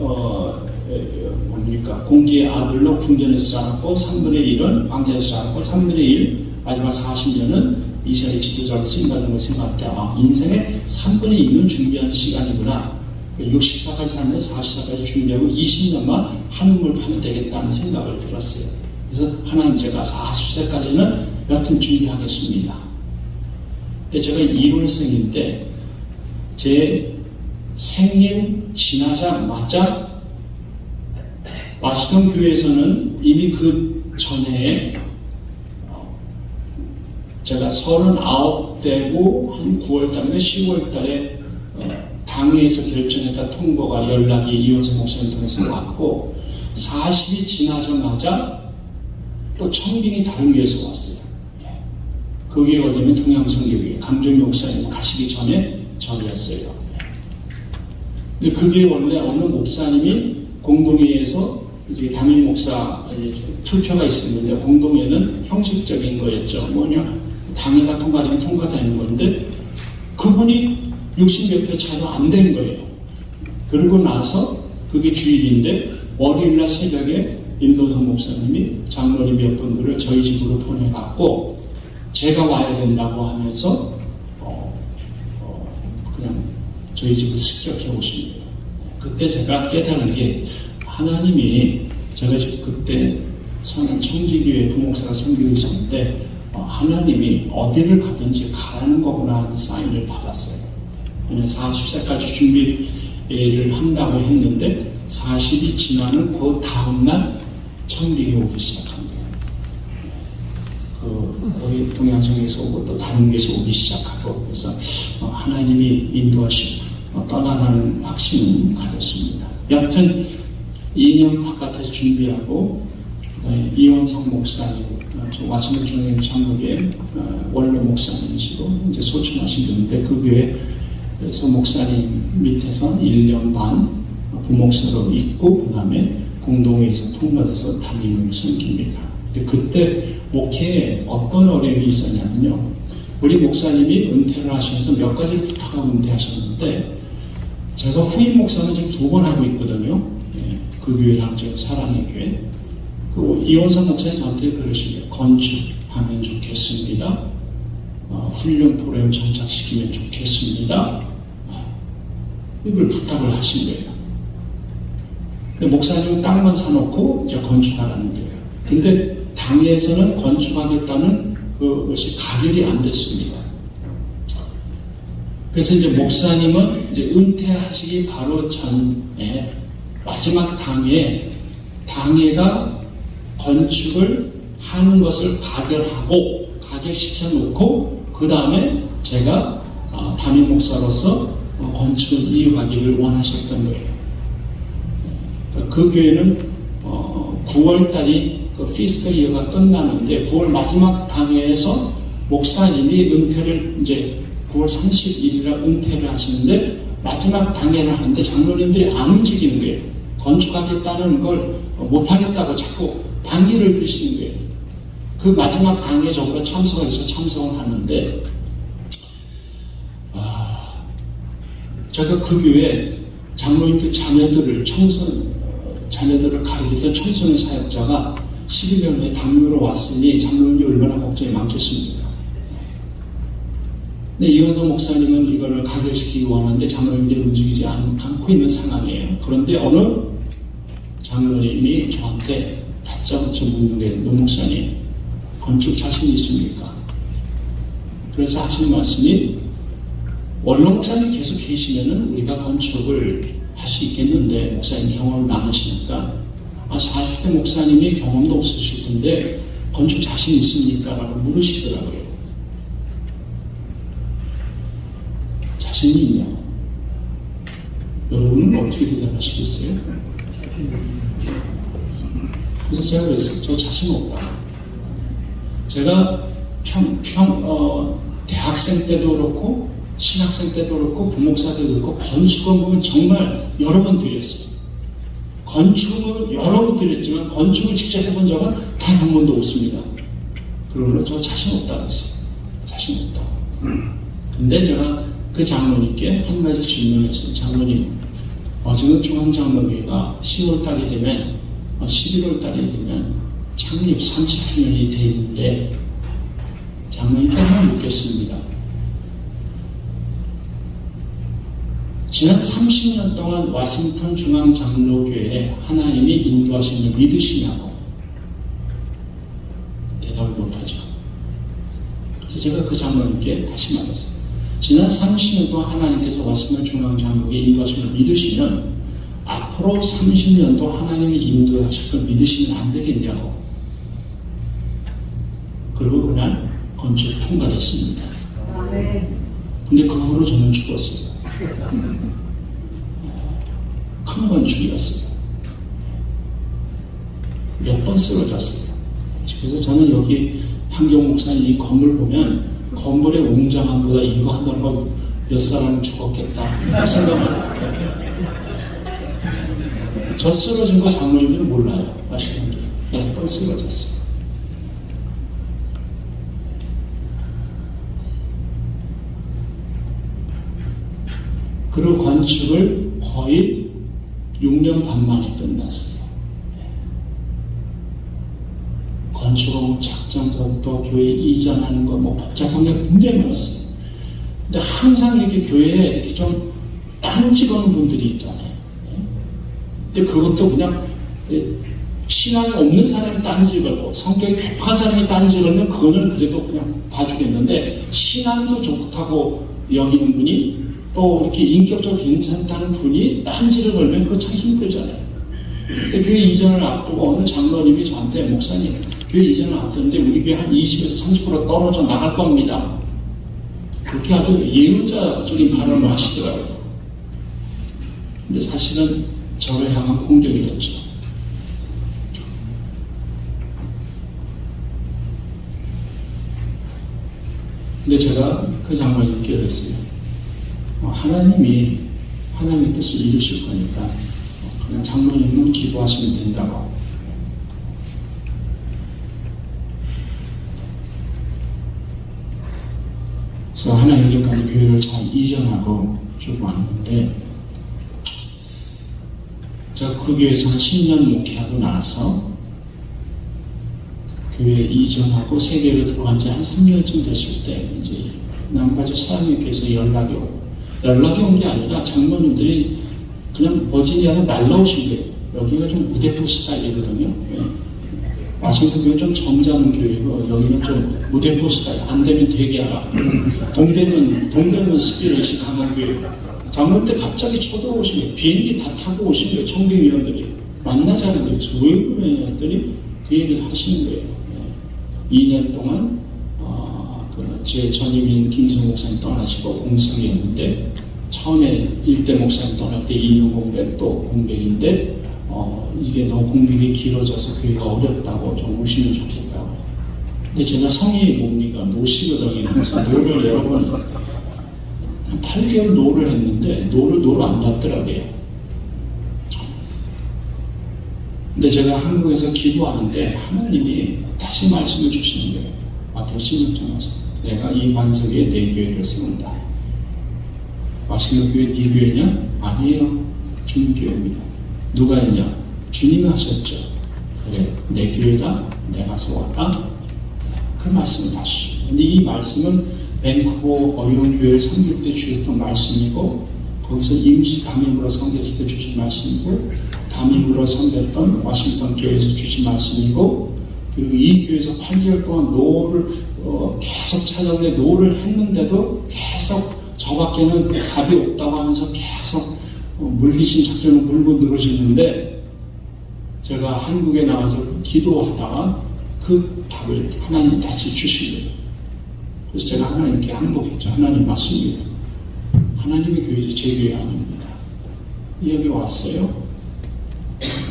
공주의 아들로 궁전에서 자랐고 3분의 1은 광야에서 자랐고 3분의 1 마지막 40년은 이스라엘 지도자로 쓰임받는 걸 생각할 때 인생의 3분의 2는 준비하는 시간이구나. 64까지 샀는데 44까지 준비하고 20년만 한우물 파면 되겠다는 생각을 들었어요. 그래서 하나님 제가 40세까지는 여튼 준비하겠습니다. 근데 제가 1월생인데 제 생일 지나자마자 와시던 교회에서는 이미 그 전에 제가 39되고 한 9월달인가 10월달에 당회에서 결정했다 통보가 연락이 이원석 목사님 통해서 왔고 40이 지나자마자 또 청빙이 다른 교회에서 왔어요. 그 교회가 되면 동양성교회 강정희 목사님 가시기 전에 저기였어요. 근데 그게 원래 어느 목사님이 공동회에서 담임 목사 투표가 있었는데 공동회는 형식적인 거였죠. 뭐냐 당회가 통과되면 통과되는 건데 그분이 60몇 표 차도 안 된 거예요. 그러고 나서 그게 주일인데 월요일날 새벽에 임도성 목사님이 장로님 몇 분들을 저희 집으로 보내갖고 제가 와야 된다고 하면서 그냥 저희 집을 습격해 오신 거예요. 그때 제가 깨달은 게 하나님이 제가 그때 선한 청지교회 부목사가 섬기고 있었는데 하나님이 어디를 가든지 가라는 거구나 하는 사인을 받았어요. 40세까지 준비를 한다고 했는데 40이 지나는 그 다음날 청빙이 오기 시작한 거예요. 우리 동양성에서 오고 또 다른 교회에서 오기 시작하고 그래서 하나님이 인도하시고 떠나가는 확신을 가졌습니다. 여튼 2년 바깥에서 준비하고 이원석 목사님 와싱턴 중앙 장로교회 원로 목사님이시고 이제 소천하신 분인데 그 교회에서 목사님 밑에서 1년 반 부목사로 있고 그 다음에 공동회에서 통과돼서 담임을 섬깁니다. 근데 그때 목회에 어떤 어려움이 있었냐면요. 우리 목사님이 은퇴를 하셔서 몇 가지를 부탁하고 은퇴하셨는데 제가 후임 목사는 지금 2번 하고 있거든요. 그 교회랑 저 사랑의 교회. 그리고 이원석 목사님 저한테 그러시죠. 건축하면 좋겠습니다. 훈련 프로그램 정착시키면 좋겠습니다. 이걸 부탁을 하신 거예요. 근데 목사님은 땅만 사놓고 이제 건축하라는 거예요. 근데 당에서는 건축하겠다는 그것이 가결이 안 됐습니다. 그래서 이제 목사님은 이제 은퇴하시기 바로 전에 마지막 당회가 건축을 하는 것을 가결시켜 놓고 그 다음에 제가 담임 목사로서 건축을 이어가기를 원하셨던 거예요. 그 교회는 9월달이 그 피스컬 이어가 끝나는데 9월 마지막 당회에서 목사님이 은퇴를 이제 9월 31일에 은퇴를 하시는데 마지막 당회를 하는데 장로님들이 안 움직이는 거예요. 건축하겠다는 걸 못하겠다고 자꾸 반기를 드시는 거예요. 그 마지막 당회에 저보고 참석해서 참석을 하는데 제가 그 교회 장로님들 자녀들을 가르치던 청소년 사역자가 11년 후에 담임으로 왔으니 장로님이 얼마나 걱정이 많겠습니까? 근데 이원석 목사님은 이거를 가결시키기 원하는데 장로님들이 움직이지 않고 있는 상황이에요. 그런데 어느 장로님이 저한테 다짜고짜 묻는 게 노 목사님 건축 자신 있습니까? 그래서 하신 말씀이 원로 목사님 계속 계시면은 우리가 건축을 할 수 있겠는데 목사님 경험을 많으시니까 40대 목사님이 경험도 없으실 텐데 건축 자신 있습니까? 라고 물으시더라고요. 자신이 있냐? 여러분은 어떻게 대답하시겠어요? 그래서 제가 그랬어요. 저 자신 없다. 제가 대학생 때도 그렇고 신학생 때도 그렇고 부목사 때도 그렇고 건축원 보면 정말 여러 번 드렸어요. 건축을 여러 번 드렸지만 건축을 직접 해본 적은 단 한 번도 없습니다. 그러므로 저 자신 없다고 했어요. 자신 없다. 근데 제가 그 장로님께 한 가지 질문했어요. 장로님, 지금 중앙장로교회가 10월달이 되면 11월달이 되면 창립 30주년이 돼 있는데 장로님께 하나 묻겠습니다. 지난 30년 동안 워싱턴 중앙장로교회에 하나님이 인도하신 걸 믿으시냐고 대답을 못하죠. 그래서 제가 그 장로님께 다시 말했어요. 지난 30년 동안 하나님께서 워싱턴 중앙장로교회에 인도하신 걸 믿으시면 앞으로 30년도 하나님이 인도하실 걸 믿으시면 안 되겠냐고. 그리고 그날 건축이 통과됐습니다. 근데 그 후로 저는 죽었어요. 큰 건축이었어요. 몇 번 쓰러졌어요. 그래서 저는 여기 한경 목사님 이 건물 보면 건물의 웅장함보다 이거 한다는 거 몇 사람 죽었겠다 생각을 저 쓰러진 거 장로님들은 몰라요. 아시는 게 몇 번 쓰러졌어요. 그리고 건축을 거의 6년 반 만에 끝났어요. 건축하고 작정서부터 교회 이전하는 거 뭐 복잡한 게 굉장히 많았어요. 근데 항상 이렇게 교회에 이렇게 좀 딴지 거는 분들이 있잖아요. 근데 그것도 그냥 신앙이 없는 사람이 딴지 걸고 성격이 괴팍한 사람이 딴지 걸면 그거는 그래도 그냥 봐주겠는데 신앙도 좋다고 여기는 분이 또 이렇게 인격적으로 괜찮다는 분이 딴지를 걸면 그거 참 힘들잖아요. 근데 교회 이전을 앞두고 어느 장로님이 저한테 목사님 교회 이전을 앞두는데 우리 교회 한 20에서 30% 떨어져 나갈 겁니다. 그렇게 아주 예언자적인 발언을 하시더라고요. 근데 사실은 저를 향한 공격이었죠. 근데 제가 그 장로님께 그랬어요. 하나님이 하나님의 뜻을 이루실 거니까 그냥 장로님은 기도하시면 된다고. 그래서 하나님께까지 교회를 잘 이전하고 쭉 왔는데 제가 그 교회에서 한 10년 목회하고 나서 교회 이전하고 세계로 들어간 지 한 3년쯤 됐을 때 이제 남가주 사장님께서 연락이 온 게 아니라 장로님들이 그냥 버지니아로 날라오신 거예요. 여기가 좀 무대포 스타일이거든요. 와싱턴 교회는 좀 점잖은 교회고 여기는 좀 무대포 스타일. 안 되면 대기하라. 동대문 스피릿이 강한 교회. 장로 때 갑자기 쳐들어오신 거예요. 비행기 다 타고 오신 거예요. 청빙위원들이 만나자는 거예요. 왜 그러냐 했더니 그 얘기를 하시는 거예요. 2년 동안 제 전임인 김승 목사님 떠나시고 공성이었는데 처음에 1대 목사님 떠날 때 2년 공백 또 공백인데 이게 너무 공백이 길어져서 교회가 어렵다고 좀 오시면 좋겠다고. 근데 제가 성이 뭡니까? 노시거든요. 그래서 노를 여러 번 한 8개월 노를 했는데 노를 안 받더라고요. 근데 제가 한국에서 기도하는데 하나님이 다시 말씀을 주시는 거예요. 마태오 16장 와서 내가 이 반석 위에 내 교회를 세운다. 와싱턴 교회 네 교회냐? 아니에요. 주님 교회입니다. 누가 했냐? 주님이 하셨죠. 그래, 내 교회다. 내가 세웠다. 그 말씀을 다시 주시고. 근데 이 말씀은 밴쿠버 어려운 교회를 섬길 때 주셨던 말씀이고 거기서 임시 담임으로 섬겼을 때 주신 말씀이고 담임으로 섬겼던 워싱턴 교회에서 주신 말씀이고 그리고 이 교회에서 8개월 동안 노를 계속 찾아오는데 노를 했는데도 계속 저밖에는 답이 없다고 하면서 계속 물리신 작전을 물고 늘어지는데 제가 한국에 나와서 기도하다가 그 답을 하나님 다시 주신 거예요. 그래서 제가 하나님께 항복했죠. 하나님 맞습니다. 하나님의 교회지 제 교회 아닙니다. 여기 왔어요.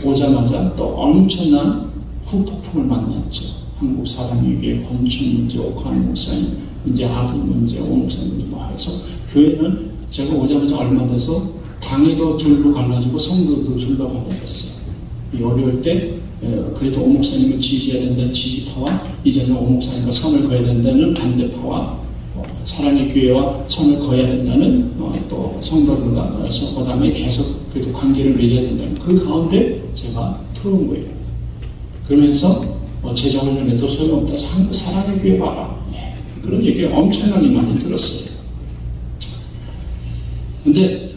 오자마자 또 엄청난 후폭풍을 만났죠. 한국 사랑의 권춘 문제, 오카노 목사님 문제, 아들 문제, 오 목사님 뭐 해서 교회는 제가 오자마자 얼마 돼서 당에도 둘로 갈라지고 성도도 둘로 갈라졌어요. 이 어려울 때 그래도 오 목사님을 지지해야 된다는 지지파와 이제는 오 목사님과 선을 그어야 된다는 반대파와 사랑의 교회와 선을 그어야 된다는 또 성도들과 그다음에 계속 그래도 관계를 맺어야 된다는 그 가운데 제가 들어온 거예요. 그러면서 제자훈련에도 소용없다. 사랑의 교회 봐라. 그런 얘기 엄청나게 많이 들었어요. 근데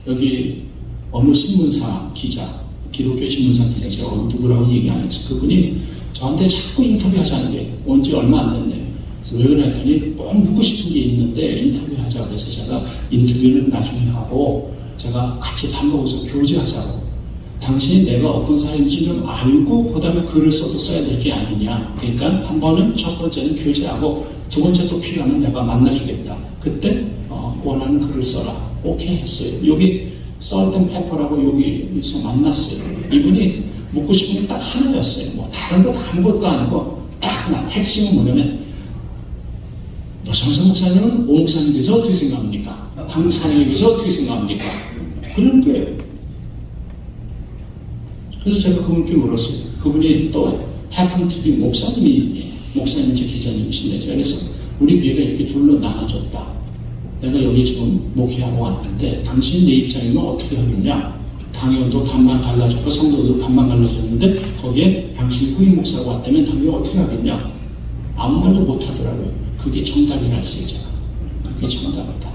여기 어느 신문사 기자, 기독교 신문사 기자, 제가 누구라고 얘기 안 했어요. 그분이 저한테 자꾸 인터뷰하자는 게 온 지 얼마 안 됐네요. 그래서 왜 그랬더니 꼭 묻고 싶은 게 있는데 인터뷰하자 그래서 제가 인터뷰는 나중에 하고 제가 같이 밥 먹어서 교제하자고. 당신이 내가 어떤 사람인지 좀 알고 그 다음에 글을 써야 될 게 아니냐. 그러니까 한 번은 첫 번째는 교제하고 두 번째 또 필요하면 내가 만나주겠다. 그때 원하는 글을 써라. 오케이 했어요. 여기 썰던 페퍼라고 여기서 만났어요. 이분이 묻고 싶은 게 딱 하나였어요. 뭐 다른 것 아무것도 아니고 딱 하나. 핵심은 뭐냐면 노창석 목사님은 오 목사님에 대해서 어떻게 생각합니까? 한국 사람에 대해서 어떻게 생각합니까? 그런 거예요. 그래서 제가 그분께 물었어요. 그분이 또 해픈TV 목사님 제 기자님이신데 제가 그래서 우리 교회가 이렇게 둘로 나눠졌다. 내가 여기 지금 목회하고 왔는데 당신 내 입장이면 어떻게 하겠냐? 당연도 반만 갈라졌고 성도도 반만 갈라졌는데 거기에 당신 후임 목사가 왔다면 당연히 어떻게 하겠냐? 아무 말도 못 하더라고요. 그게 정답이라 했어요. 제가. 그게 정답이다.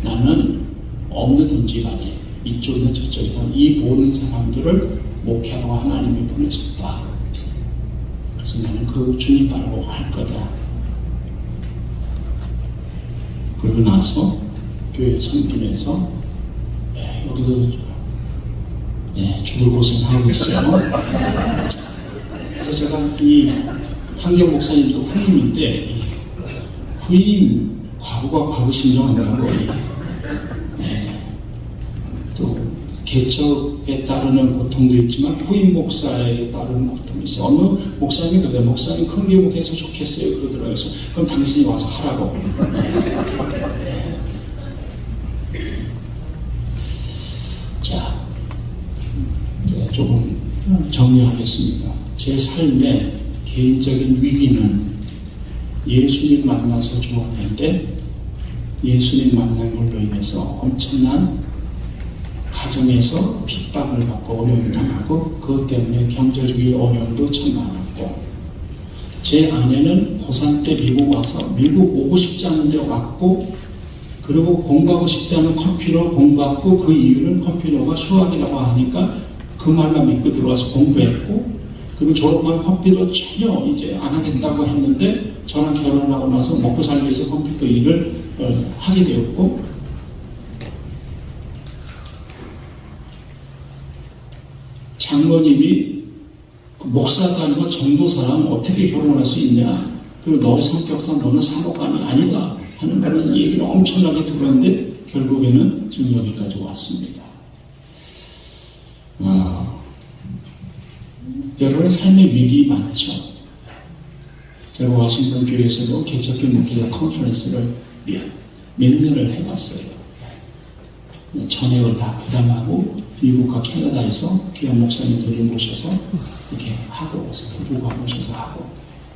나는 어느든지 간에 이쪽이든 저쪽이든 이 모든 사람들을 목회하고 하나님이 보내셨다. 그래서 나는 그 주님 바라고 갈 거다. 그러고 나서 교회 섬기면서 여기도 죽을 고생하고 있어요. 그래서 제가 이 한경 목사님도 후임인데 후임 과부가 과부 신청한다고 또 개척에 따르는 고통도 있지만 후임 목사에 따르는 고통이 있어요. 어느 목사님이 그래 목사님 큰 교목해서 좋겠어요 그러더라고요. 그래서 그럼 당신이 와서 하라고. 자, 이제 조금 정리하겠습니다. 제 삶의 개인적인 위기는 예수님 만나서 좋았는데 예수님 만난 걸로 인해서 엄청난 가정에서 핍박을 받고 어려움을 당하고 그것 때문에 경제적인 어려움도 참 많았고 제 아내는 고3 때 미국 와서 미국 오고 싶지 않은데 왔고 그리고 공부하고 싶지 않은 컴퓨터 공부하고 그 이유는 컴퓨터가 수학이라고 하니까 그 말만 믿고 들어와서 공부했고 그리고 졸업한 컴퓨터 전혀 이제 안 하겠다고 했는데 저랑 결혼하고 나서 먹고 살기 위해서 컴퓨터 일을 하게 되었고 장모님이 목사가 아니고 전도사랑 어떻게 결혼할 수 있냐 그리고 너의 성격상 너는 사모감이 아니다 하는 그런 얘기를 엄청나게 들었는데 결국에는 지금 여기까지 왔습니다. 여러분의 삶의 위기 많죠. 제가 워싱턴 교회에서도 개척교 목회자 컨퍼런스를 몇 년을 해봤어요. 전액을 다 부담하고 미국과 캐나다에서 귀한 목사님들을 모셔서 이렇게 하고 부부가 모셔서 하고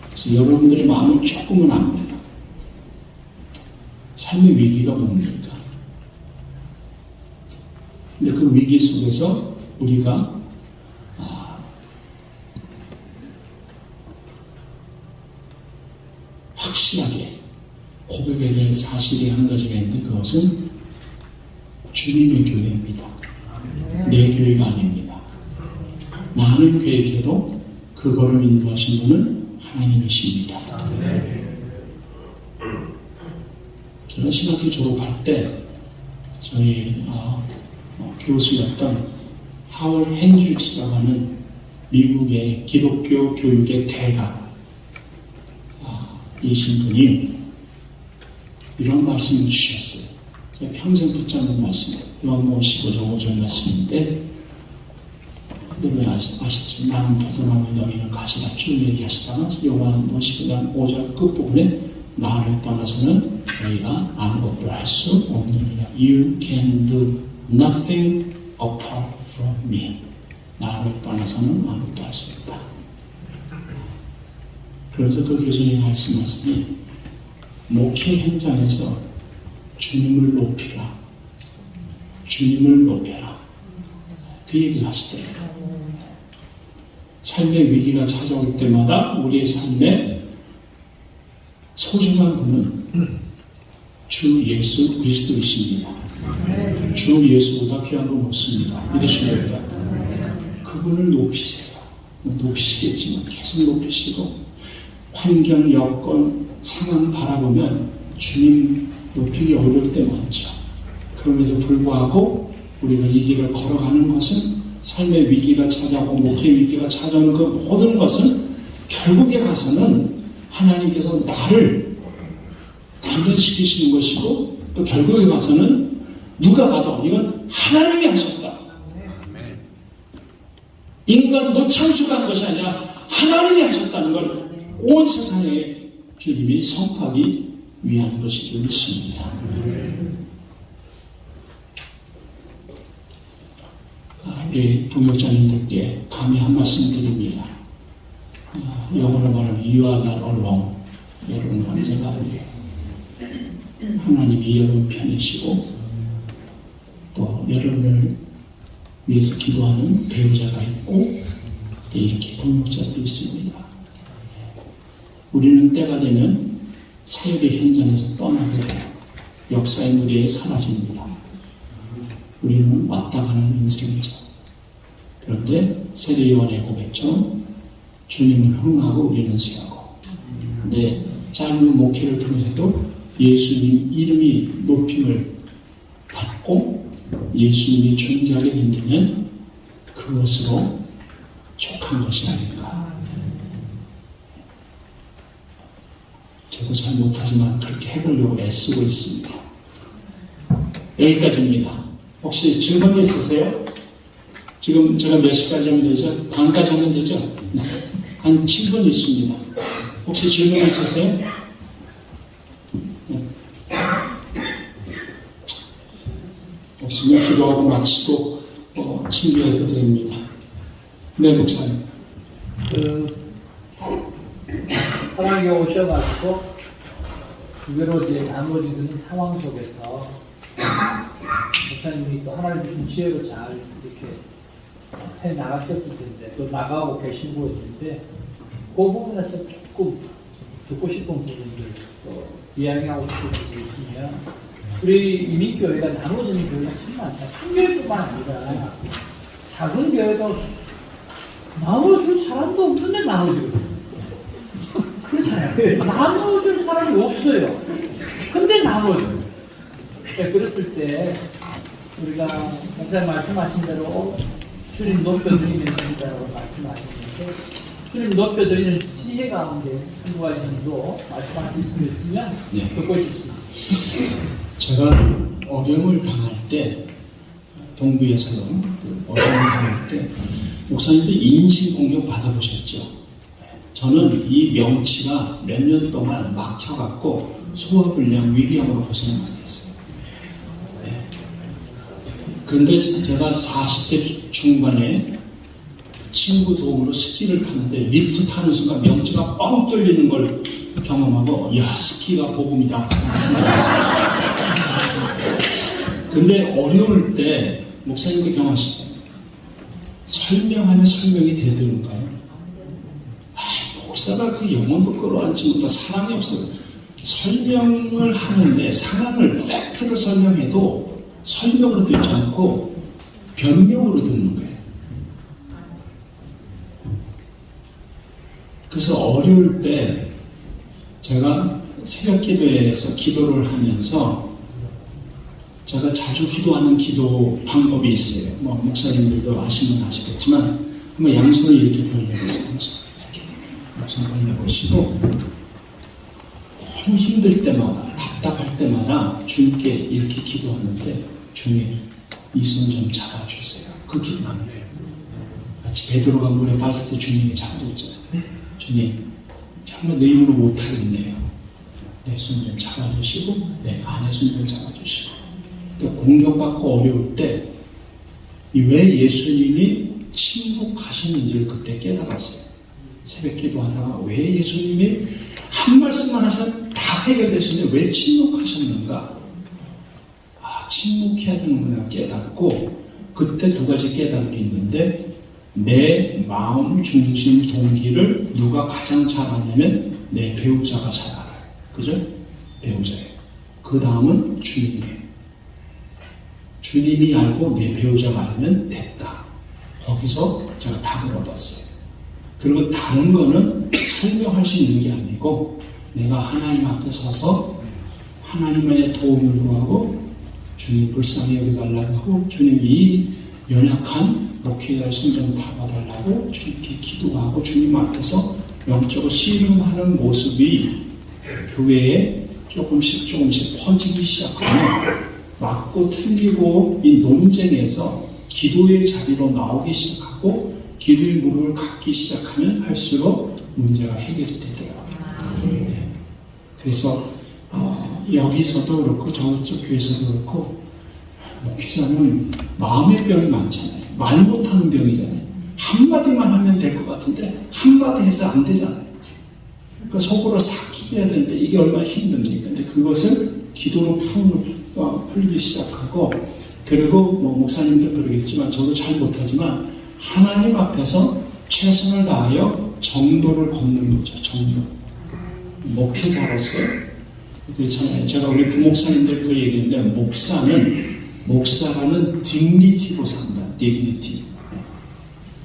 그래서 여러분들의 마음을 조금은 압니다. 삶의 위기가 뭡니까? 근데 그 위기 속에서 우리가 확실하게 고백해야 될 사실이 한 가지가 있는데 그것은 주님의 교회입니다. 내 교회가 아닙니다. 나는 계획해도 그거를 인도하신 분은 하나님이십니다. 제가 신학교 졸업할 때 저희 교수였던 하월 핸드릭스라고 하는 미국의 기독교 교육의 대가 이신 분이 이런 말씀을 주셨어요. 제가 평생 붙잡는 말씀이에요. 요한복음 15장 5절 말씀인데 여러분 아시죠? 나는 포도나무 너희는 가시라 쭉 얘기하시다가 요한복음 15장 5절 끝부분에 나를 떠나서는 너희가 아무것도 할 수 없느니라. You can do nothing apart from me. 나를 떠나서는 아무것도 할 수 없다. 그래서 그 교수님이 말씀하시니 목회 현장에서 주님을 높이라. 주님을 높여라. 그 얘기를 하시더라고요. 삶의 위기가 찾아올 때마다 우리의 삶에 소중한 분은 주 예수 그리스도이십니다. 주 예수보다 귀한 분 없습니다. 믿으시면 그분을 높이세요. 높이시겠지만 계속 높이시고 환경, 여건, 상황 바라보면 주님 높이기 어려울 때 많죠. 그럼에도 불구하고 우리가 이 길을 걸어가는 것은 삶의 위기가 찾아오고 목회 위기가 찾아오는 그 모든 것은 결국에 가서는 하나님께서 나를 단련시키시는 것이고 또 결국에 가서는 누가 봐도 이건 하나님이 하셨다. 인간도 참수한 것이 아니라 하나님이 하셨다는 걸 온 세상에 주님이 선포하기 위한 것이기 믿습니다. 우리 동역자님들께 감히 한 말씀 드립니다. 영어로 말하면 You are not alone. 여러분 혼자가 아니에요. 하나님이 여러분 편이시고 또 여러분을 위해서 기도하는 배우자가 있고 이렇게 동역자들이 있습니다. 우리는 때가 되면 사역의 현장에서 떠나게 돼요. 역사의 무대에 사라집니다. 우리는 왔다 가는 인생이죠. 그런데 세례요한의 고백처럼 주님을 흥하고 우리는 세하고 근데 짧은 목회를 통해서도 예수님 이름이 높임을 받고 예수님이 존재하게 된다면 그것으로 족한 것이 아닌가. 저도 잘 못하지만 그렇게 해보려고 애쓰고 있습니다. 여기까지입니다. 혹시 질문 있으세요? 지금 제가 몇 시까지 하면 되죠? 반까지 하면 되죠? 네. 한 7분 있습니다. 혹시 질문 있으세요? 네. 없으면 기도하고 마치고 친구해도 됩니다. 네, 목사님. 사랑에 오셔가지고 그대로 이제 나머지는 상황 속에서 목사님이 또 하나님 주신 지혜로 잘 이렇게 해 나가셨을 텐데 또 나가고 계신 거였는데 그 부분에서 조금 듣고 싶은 부분들 또 이야기하고 싶은 부분이 있으면 우리 이민교회가 나눠지는 교회가 참 많잖아요. 큰 교회뿐만 아니라 작은 교회도 나눠줄 사람도 없는데 나눠주거든요. 그렇잖아요. 나눠줄 사람이 없어요. 근데 나눠줘요. 그랬을 때 우리가 목사님 말씀하신 대로 주님 높여드리면 된다고 말씀하셨는데 주님 높여드리는 지혜 가운데 한 가지 정도 말씀하실 수 있으면 듣고 싶습니다. 제가 어려움을 당할 때 동부에서도 어려움을 당할 때 목사님도 인신 공격 받아보셨죠? 저는 이 명치가 몇 년 동안 막혀갖고 소화불량 위궤양으로 고생을 많이 했어요. 그런데 제가 40대 중반에 친구 도움으로 스키를 타는데 리프트 타는 순간 명치가 뻥 뚫리는 걸 경험하고 야 스키가 복음이다 생각했어요. 근데 어려울 때 목사님도 경험하시죠? 설명하면 설명이 되던가요? 목사가 그 영혼도 끌어안지 못한 사람이 없어서 설명을 하는데 상황을 팩트로 설명해도 설명으로 듣지 않고 변명으로 듣는 거예요. 그래서 어려울 때 제가 새벽 기도회에서 기도를 하면서 제가 자주 기도하는 기도 방법이 있어요. 뭐 목사님들도 아시면 아시겠지만 한번 양손을 이렇게 벌려보세요. 이렇게 양손 벌려보시고 너무 힘들 때마다 답답할 때마다 주님께 이렇게 기도하는데 주님 이 손 좀 잡아주세요. 그 기도하는 거예요. 마치 베드로가 물에 빠질 때 주님이 잡아줬잖아요. 주님 정말 내 힘으로 못하겠네요. 내 손 좀 잡아주시고 내 아내 손 좀 잡아주시고 또 공격받고 어려울 때 왜 예수님이 침묵하셨는지를 그때 깨달았어요. 새벽 기도하다가 왜 예수님이 한 말씀만 하시면 다 해결됐으니 왜 침묵하셨는가? 침묵해야 되는구나 깨닫고 그때 두 가지 깨달은 게 있는데 내 마음 중심 동기를 누가 가장 잘 아냐면 내 배우자가 잘 알아요. 그죠? 배우자예요. 그 다음은 주님이에요. 주님이 알고 내 배우자가 알면 됐다. 거기서 제가 답을 얻었어요. 그리고 다른 거는 설명할 수 있는 게 아니고 내가 하나님 앞에 서서 하나님의 도움을 구하고 주님 불쌍히 여겨달라고 하고 주님 이 연약한 목회자의 손 좀 잡아달라고 주님께 기도하고 주님 앞에서 영적으로 씨름하는 모습이 교회에 조금씩 퍼지기 시작하면 맞고 틀리고 이 논쟁에서 기도의 자리로 나오기 시작하고 기도의 무릎을 갖기 시작하면 할수록 문제가 해결이 되더라고요. 그래서 여기서도 그렇고 저쪽 교회에서도 그렇고 목회자는 마음의 병이 많잖아요. 말 못하는 병이잖아요. 한마디만 하면 될 것 같은데 한마디 해서 안 되잖아요. 그러니까 속으로 삭히게 해야 되는데 이게 얼마나 힘듭니까? 근데 그것을 기도로 풀기 시작하고 그리고 뭐 목사님도 그러겠지만 저도 잘 못하지만 하나님 앞에서 최선을 다하여 정도를 걷는 거죠. 정도. 목회자로서 그렇잖아요. 제가 우리 부목사님들 그 얘기인데 목사라는 dignity로 산다. dignity.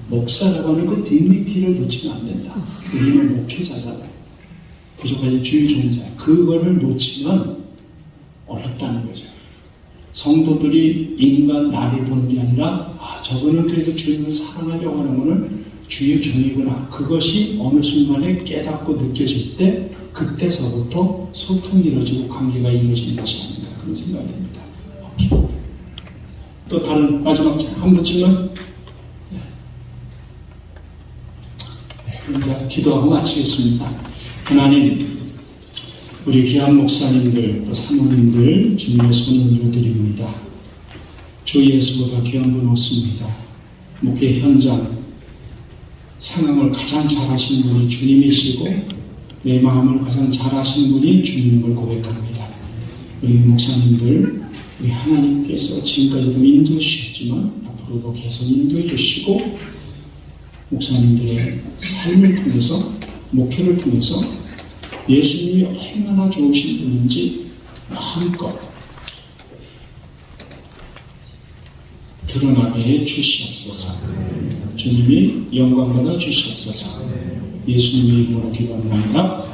목사라고 하는 그 dignity를 놓치면 안 된다. 우리는 목회자잖아요. 부족한 주의 종자. 그거를 놓치면 어렵다는 거죠. 성도들이 인간 나를 보는 게 아니라 저거는 그래도 주님을 사랑하려고 하는 거는 주의 종이구나. 그것이 어느 순간에 깨닫고 느껴질 때 그때서부터 소통이 이루어지고 관계가 이루어지는 것이 아닌가 그런 생각이 듭니다. 오케이. 또 다른 마지막 한 분쯤은 그럼 기도하고 마치겠습니다. 하나님 우리 귀한 목사님들 또 사모님들 주님의 손을 올려드립니다. 주 예수보다 귀한 분 없습니다. 목회 현장 상황을 가장 잘 아시는 분이 주님이시고 내 마음을 가장 잘 아시는 분이 주님을 고백합니다. 우리 목사님들 우리 하나님께서 지금까지도 인도해 주셨지만 앞으로도 계속 인도해 주시고 목사님들의 삶을 통해서 목회를 통해서 예수님이 얼마나 좋으신 분인지 마음껏 드러나게 해 주시옵소서. 주님이 영광받아 주시옵소서. 예수님의 이름으로 기도합니다.